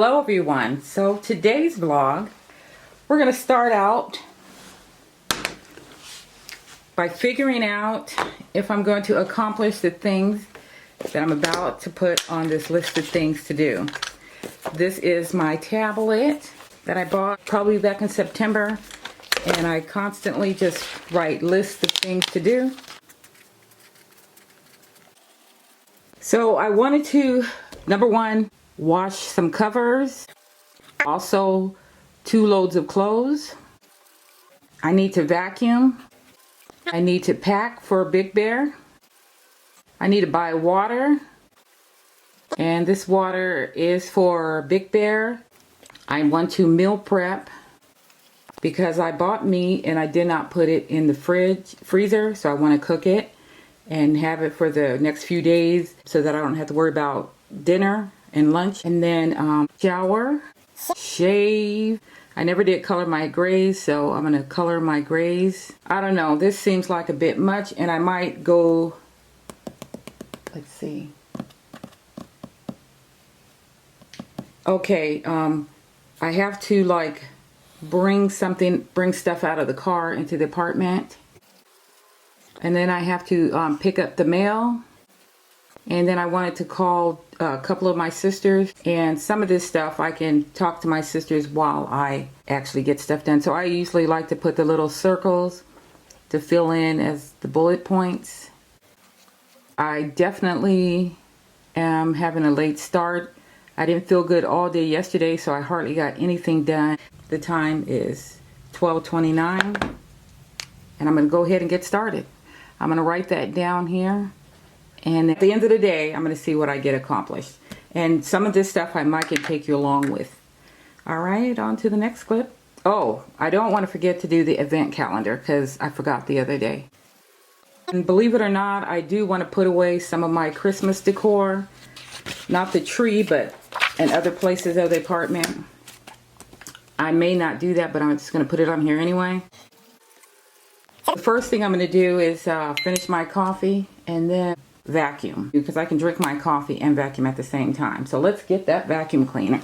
Hello everyone. So today's vlog, we're going to start out by figuring out if I'm going to accomplish the things that I'm about to put on this list of things to do. This is my tablet that I bought probably back in September, and I constantly just write lists of things to do. So I wanted to, number one, wash some covers. Also, 2 loads of clothes. I need to vacuum. I need to pack for Big Bear. I need to buy water. And this water is for Big Bear. I want to meal prep because I bought meat and I did not put it in the freezer. So I want to cook it and have it for the next few days so that I don't have to worry about dinner and lunch. And then shower, shave. I never did color my grays, so I'm gonna color my grays. I don't know, this seems like a bit much, and I might go, let's see. Okay, I have to like bring stuff out of the car into the apartment. And then I have to pick up the mail. And then I wanted to call a couple of my sisters, and some of this stuff I can talk to my sisters while I actually get stuff done. So I usually like to put the little circles to fill in as the bullet points. I definitely am having a late start. I didn't feel good all day yesterday, so I hardly got anything done. The time is 12:29, and I'm going to go ahead and get started. I'm going to write that down here. And at the end of the day, I'm going to see what I get accomplished. And some of this stuff I might can take you along with. Alright, on to the next clip. Oh, I don't want to forget to do the event calendar because I forgot the other day. And believe it or not, I do want to put away some of my Christmas decor. Not the tree, but in other places of the apartment. I may not do that, but I'm just going to put it on here anyway. The first thing I'm going to do is finish my coffee and then vacuum, because I can drink my coffee and vacuum at the same time. So let's get that vacuum cleaner.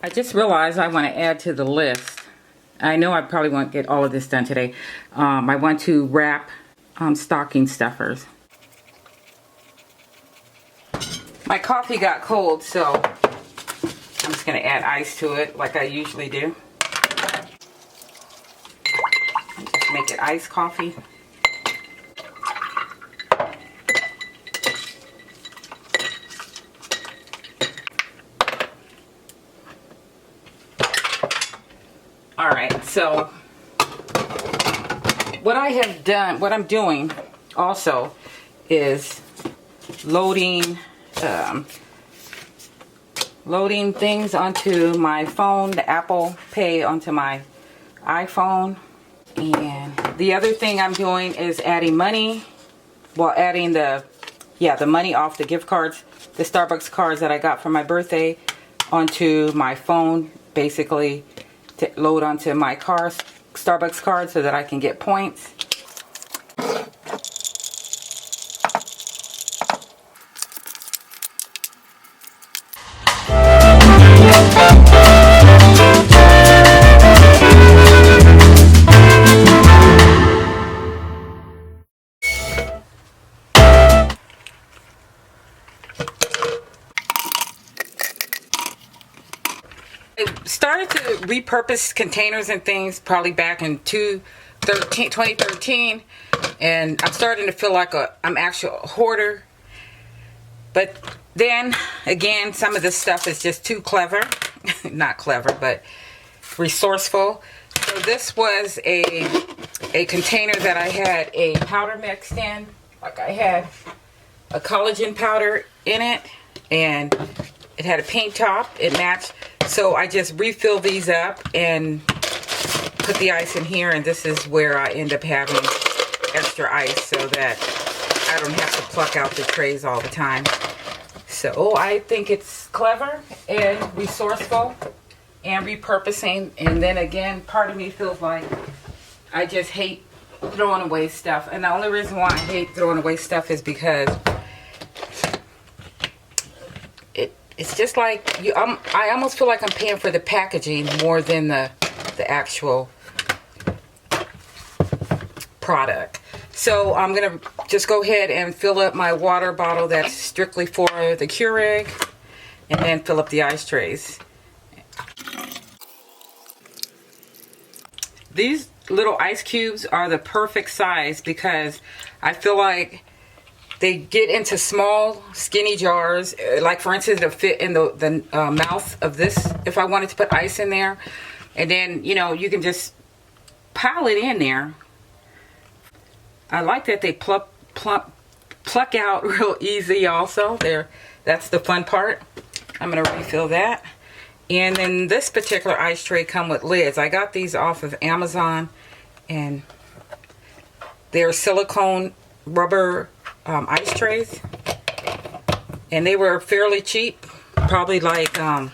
I just realized I want to add to the list. I know I probably won't get all of this done today. I want to wrap stocking stuffers. My coffee got cold, so I'm just going to add ice to it like I usually do. Just make it iced coffee. Alright, so what I'm doing also is loading things onto my phone, the Apple Pay onto my iPhone. And the other thing I'm doing is adding money, adding the money off the gift cards, the Starbucks cards that I got for my birthday onto my phone, basically to load onto my Starbucks card so that I can get points. Started to repurpose containers and things probably back in 2013, and I'm starting to feel like I'm actually a hoarder. But then again, some of this stuff is just too clever. Not clever, but resourceful. So this was a container that I had a powder mixed in. Like I had a collagen powder in it, and it had a paint top. It matched. So I just refill these up and put the ice in here, and this is where I end up having extra ice so that I don't have to pluck out the trays all the time. So I think it's clever and resourceful and repurposing. And then again, part of me feels like I just hate throwing away stuff. And the only reason why I hate throwing away stuff is because it's just like I almost feel like I'm paying for the packaging more than the actual product. So I'm gonna just go ahead and fill up my water bottle that's strictly for the Keurig, and then fill up the ice trays. These little ice cubes are the perfect size because I feel like they get into small, skinny jars. Like, for instance, it'll fit in the mouth of this if I wanted to put ice in there. And then, you know, you can just pile it in there. I like that they pluck out real easy also. That's the fun part. I'm going to refill that. And then this particular ice tray come with lids. I got these off of Amazon, and they're silicone rubber ice trays, and they were fairly cheap, probably like I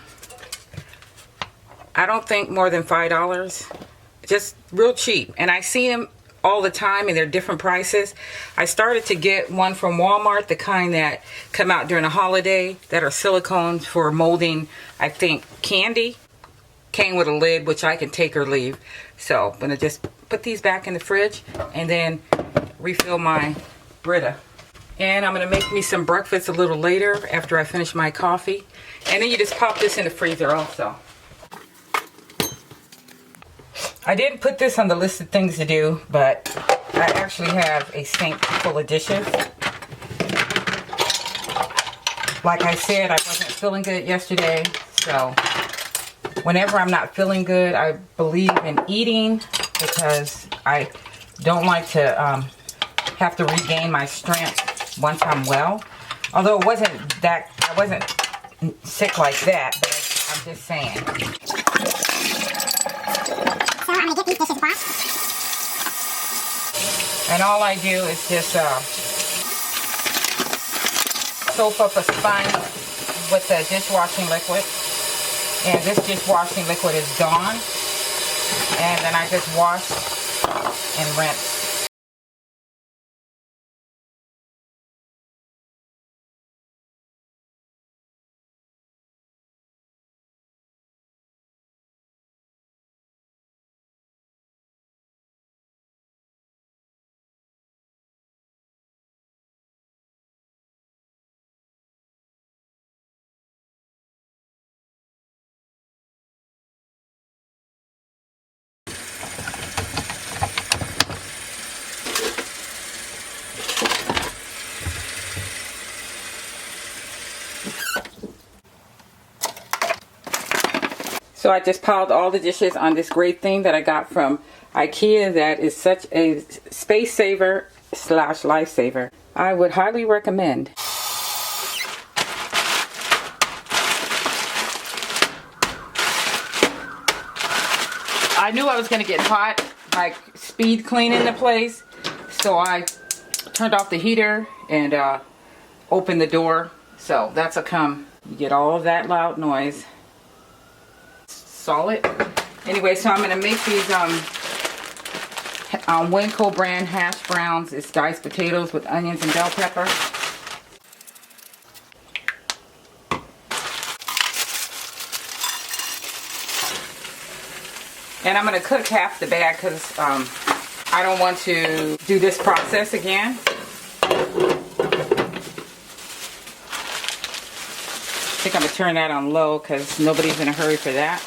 don't think more than $5, just real cheap. And I see them all the time, and they're different prices. I started to get one from Walmart, the kind that come out during a holiday, that are silicone for molding, I think, candy. Came with a lid, which I can take or leave. So I'm gonna just put these back in the fridge and then refill my Brita. And I'm going to make me some breakfast a little later after I finish my coffee. And then you just pop this in the freezer also. I didn't put this on the list of things to do, but I actually have a sink full of dishes. Like I said, I wasn't feeling good yesterday. So whenever I'm not feeling good, I believe in eating, because I don't like to have to regain my strength once I'm well. Although I wasn't sick like that, but I'm just saying. So I'm gonna get these dishes washed. And all I do is just soap up a sponge with the dishwashing liquid. And this dishwashing liquid is gone. And then I just wash and rinse. So I just piled all the dishes on this great thing that I got from IKEA that is such a space saver / lifesaver. I would highly recommend. I knew I was going to get hot, like speed cleaning the place, so I turned off the heater and opened the door. So that's a come. You get all of that loud noise. Solid. Anyway, so I'm going to make these Winco brand hash browns. It's diced potatoes with onions and bell pepper. And I'm going to cook half the bag because I don't want to do this process again. I think I'm going to turn that on low because nobody's in a hurry for that.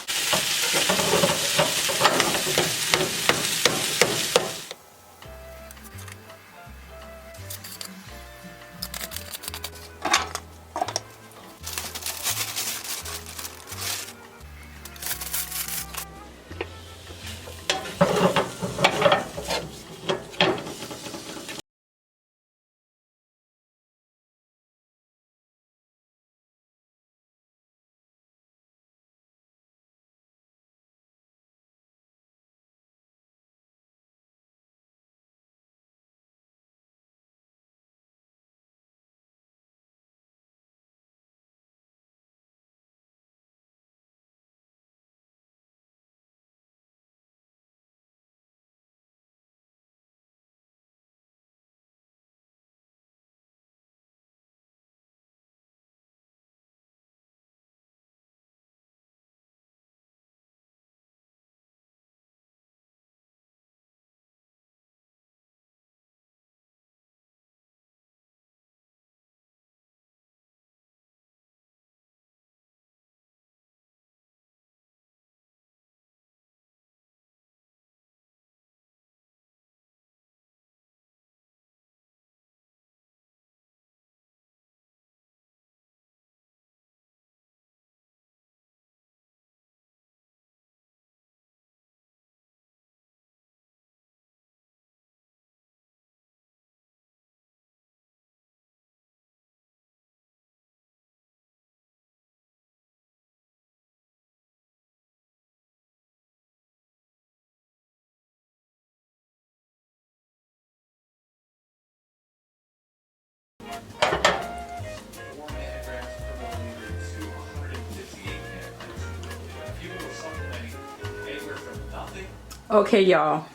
Okay, y'all.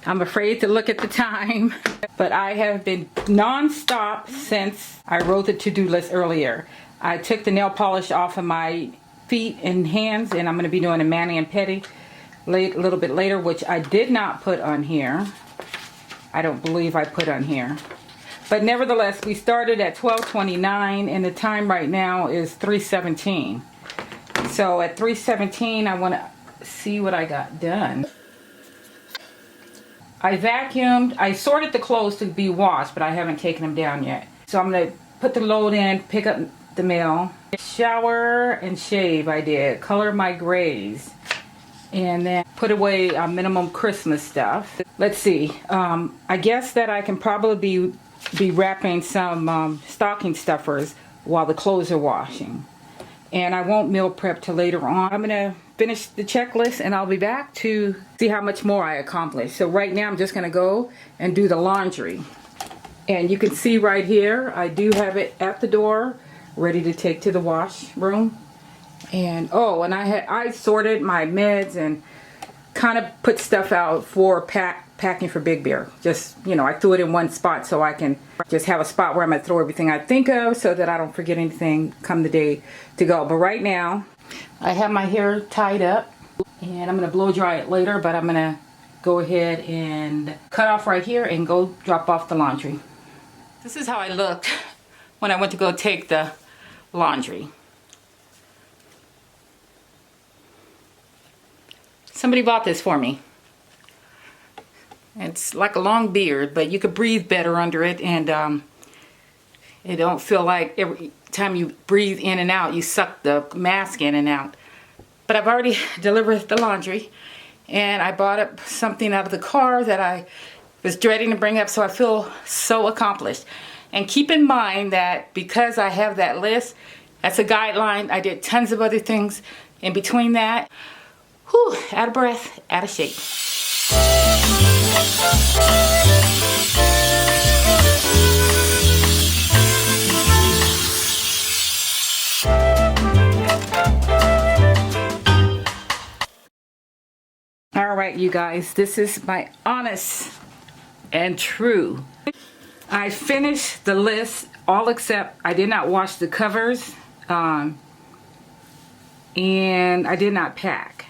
I'm afraid to look at the time, but I have been non-stop since I wrote the to-do list earlier. I took the nail polish off of my feet and hands, and I'm going to be doing a mani and pedi a little bit later, which I did not put on here. I don't believe I put on here. But nevertheless, we started at 12:29, and the time right now is 3:17. So at 3:17, I want to see what I got done. I vacuumed. I sorted the clothes to be washed, but I haven't taken them down yet. So I'm going to put the load in, pick up the mail. Shower and shave I did. Color my grays. And then put away minimum Christmas stuff. Let's see. I guess that I can probably be wrapping some stocking stuffers while the clothes are washing. And I won't meal prep till later on. I'm going to finish the checklist and I'll be back to see how much more I accomplished. So right now I'm just going to go and do the laundry. And you can see right here, I do have it at the door, ready to take to the washroom. And oh, and I sorted my meds and kind of put stuff out for packing for Big Bear. Just, you know, I threw it in one spot so I can just have a spot where I'm going to throw everything I think of so that I don't forget anything come the day to go. But right now, I have my hair tied up and I'm going to blow dry it later, but I'm going to go ahead and cut off right here and go drop off the laundry. This is how I looked when I went to go take the laundry. Somebody bought this for me. It's like a long beard, but you could breathe better under it, and it don't feel like every time you breathe in and out, you suck the mask in and out. But I've already delivered the laundry, and I bought up something out of the car that I was dreading to bring up, so I feel so accomplished. And keep in mind that because I have that list, that's a guideline. I did tons of other things in between that. Whew, out of breath, out of shape. All right, you guys, this is my honest and true. I finished the list, all except I did not wash the covers, and I did not pack.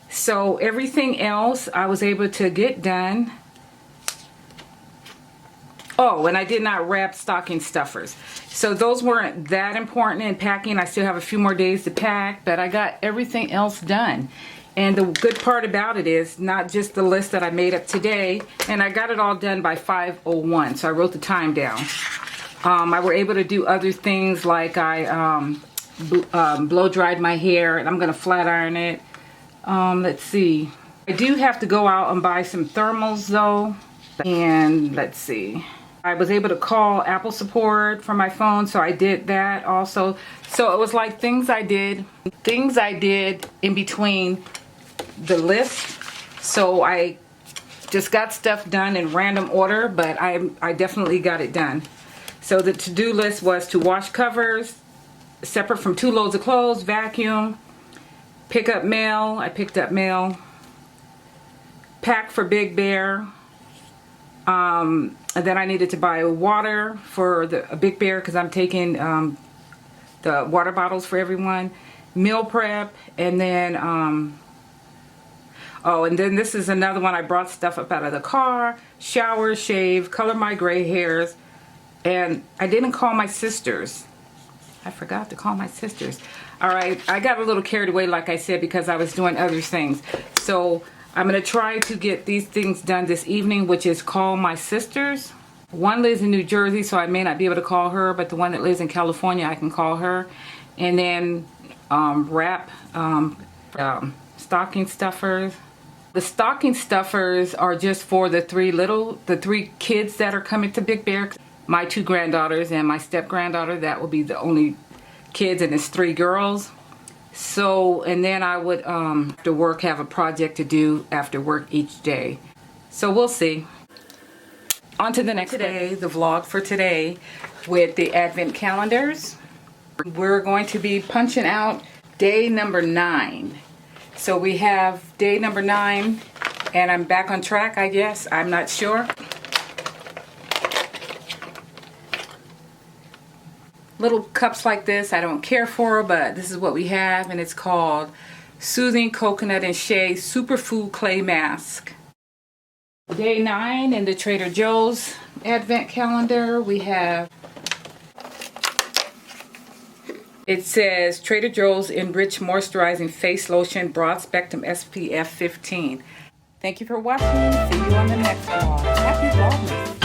So everything else I was able to get done. Oh, and I did not wrap stocking stuffers. So those weren't that important in packing. I still have a few more days to pack, but I got everything else done. And the good part about it is not just the list that I made up today, and I got it all done by 5:01, so I wrote the time down. I were able to do other things like I blow dried my hair, and I'm going to flat iron it. Let's see. I do have to go out and buy some thermals though. And let's see. I was able to call Apple support from my phone, so I did that also. So it was like things I did in between the list. So I just got stuff done in random order, but I definitely got it done. So the to-do list was to wash covers, separate from 2 loads of clothes, vacuum, pick up mail. I picked up mail. Pack for Big Bear. And then I needed to buy water for a Big Bear because I'm taking the water bottles for everyone. Meal prep. And then, oh, and then this is another one. I brought stuff up out of the car. Shower, shave, color my gray hairs. And I didn't call my sisters. I forgot to call my sisters. All right, I got a little carried away, like I said, because I was doing other things. So I'm going to try to get these things done this evening, which is call my sisters. One lives in New Jersey, so I may not be able to call her, but the one that lives in California, I can call her. And then wrap stocking stuffers. The stocking stuffers are just for the 3 kids that are coming to Big Bear. My 2 granddaughters and my step granddaughter, that will be the only kids, and it's 3 girls. So, and then I would after work have a project to do after work each day. So we'll see. On to the next day, the vlog for today with the advent calendars. We're going to be punching out day number 9. So we have day number 9, and I'm back on track, I guess. I'm not sure. Little cups like this I don't care for, but this is what we have, and it's called Soothing Coconut and Shea Superfood Clay Mask. Day 9 in the Trader Joe's advent calendar, we have, it says Trader Joe's Enriched Moisturizing Face Lotion Broad Spectrum SPF 15. Thank you for watching. See you on the next vlog. Happy Vlogmas.